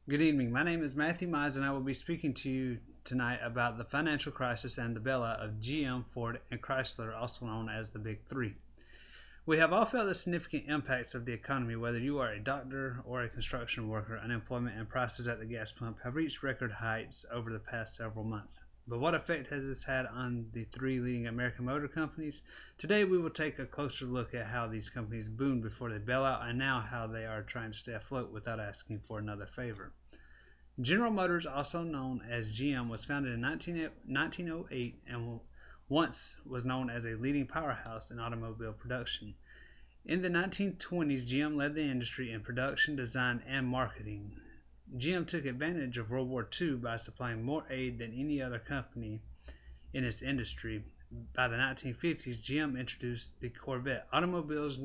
Good evening. My name is Matthew Mize, and I will be speaking to you tonight about the financial crisis and the bailout of GM, Ford, and Chrysler, also known as the Big Three. We have all felt the significant impacts of the economy, whether you are a doctor or a construction worker. Unemployment and prices at the gas pump have reached record heights over the past several months. But what effect has this had on the three leading American motor companies? Today we will take a closer look at how these companies boomed before the bailout and now how they are trying to stay afloat without asking for another favor. General Motors, also known as GM, was founded in 1908 and once was known as a leading powerhouse in automobile production. In the 1920s, GM led the industry in production, design, and marketing. GM took advantage of World War II by supplying more aid than any other company in its industry. By the 1950s, GM introduced the Corvette. Automobiles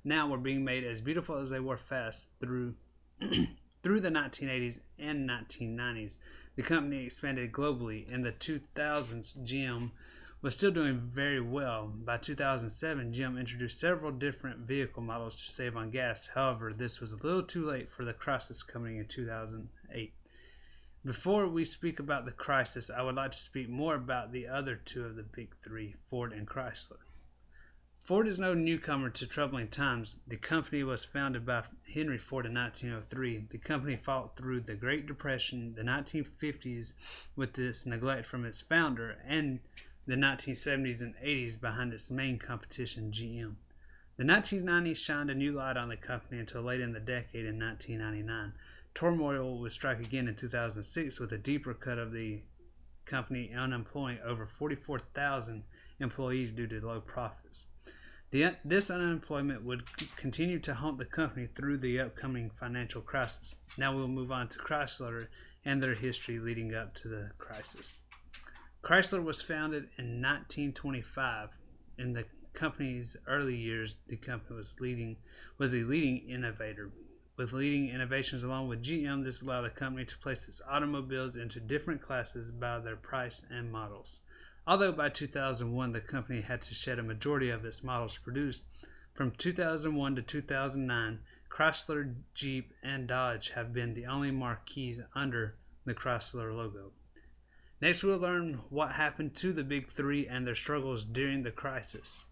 now were being made as beautiful as they were fast through the 1980s and 1990s. The company expanded globally. In the 2000s, GM was still doing very well. By 2007, GM introduced several different vehicle models to save on gas. However, this was a little too late for the crisis coming in 2008. Before we speak about the crisis, I would like to speak more about the other two of the big three, Ford and Chrysler. Ford is no newcomer to troubling times. The company was founded by Henry Ford in 1903. The company fought through the Great Depression, the 1950s with its neglect from its founder, and the 1970s and 80s behind its main competition, GM. The 1990s shined a new light on the company until late in the decade in 1999. Turmoil would strike again in 2006 with a deeper cut of the company unemploying over 44,000 employees due to low profits. This unemployment would continue to haunt the company through the upcoming financial crisis. Now we'll move on to Chrysler and their history leading up to the crisis. Chrysler was founded in 1925. In the company's early years, the company was a leading innovator. With leading innovations along with GM, this allowed the company to place its automobiles into different classes by their price and models. Although by 2001 the company had to shed a majority of its models produced, from 2001 to 2009, Chrysler, Jeep, and Dodge have been the only marques under the Chrysler logo. Next, we'll learn what happened to the Big Three and their struggles during the crisis.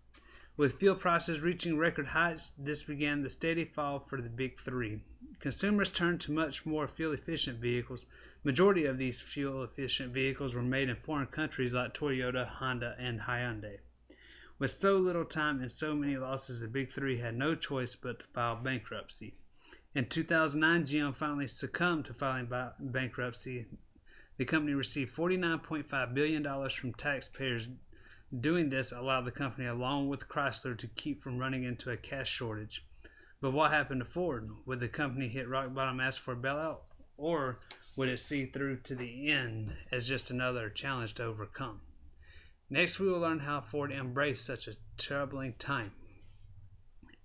With fuel prices reaching record heights, this began the steady fall for the Big Three. Consumers turned to much more fuel-efficient vehicles. Majority of these fuel-efficient vehicles were made in foreign countries like Toyota, Honda, and Hyundai. With so little time and so many losses, the Big Three had no choice but to file bankruptcy. In 2009, GM finally succumbed to filing bankruptcy. The company received $49.5 billion from taxpayers. Doing this allowed the company, along with Chrysler, to keep from running into a cash shortage. But what happened to Ford? Would the company hit rock bottom, ask for a bailout, or would it see through to the end as just another challenge to overcome? Next, we will learn how Ford embraced such a troubling time.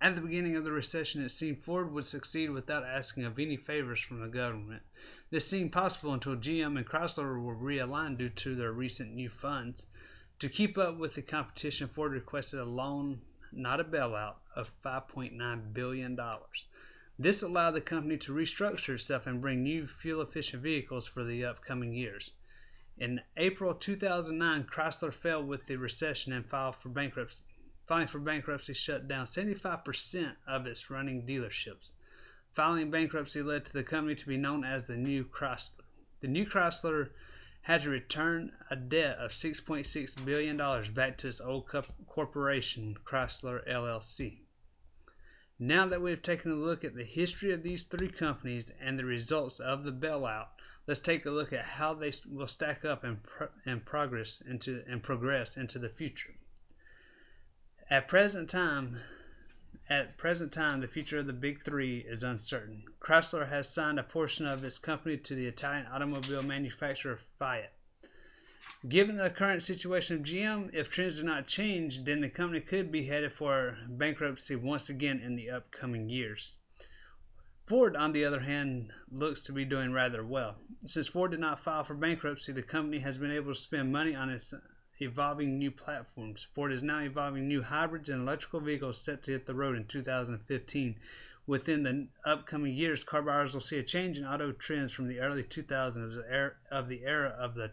At the beginning of the recession, it seemed Ford would succeed without asking of any favors from the government. This seemed possible until GM and Chrysler were realigned due to their recent new funds. To keep up with the competition, Ford requested a loan, not a bailout, of $5.9 billion. This allowed the company to restructure itself and bring new fuel-efficient vehicles for the upcoming years. In April 2009, Chrysler fell with the recession and filed for bankruptcy. Filing for bankruptcy shut down 75% of its running dealerships. Filing bankruptcy led to the company to be known as the New Chrysler. The New Chrysler had to return a debt of $6.6 billion back to its old corporation, Chrysler LLC. Now that we've taken a look at the history of these three companies and the results of the bailout, let's take a look at how they will stack up and progress into the future. At present time, the future of the Big Three is uncertain. Chrysler has signed a portion of its company to the Italian automobile manufacturer Fiat. Given the current situation of GM, if trends do not change, then the company could be headed for bankruptcy once again in the upcoming years. Ford, on the other hand, looks to be doing rather well. Since Ford did not file for bankruptcy, the company has been able to spend money on its evolving new platforms. Ford is now evolving new hybrids and electrical vehicles set to hit the road in 2015, Within the upcoming years, car buyers will see a change in auto trends from the early 2000s of the era of the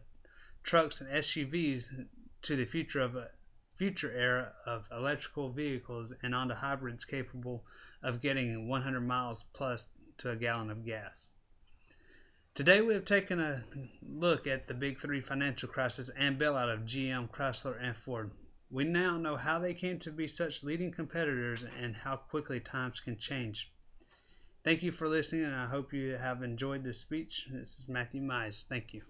trucks and SUVs to the future era of electrical vehicles and onto hybrids capable of getting 100 miles plus to a gallon of gas. Today we have taken a look at the big three financial crisis and bailout of GM, Chrysler, and Ford. We now know how they came to be such leading competitors and how quickly times can change. Thank you for listening, and I hope you have enjoyed this speech. This is Matthew Mize. Thank you.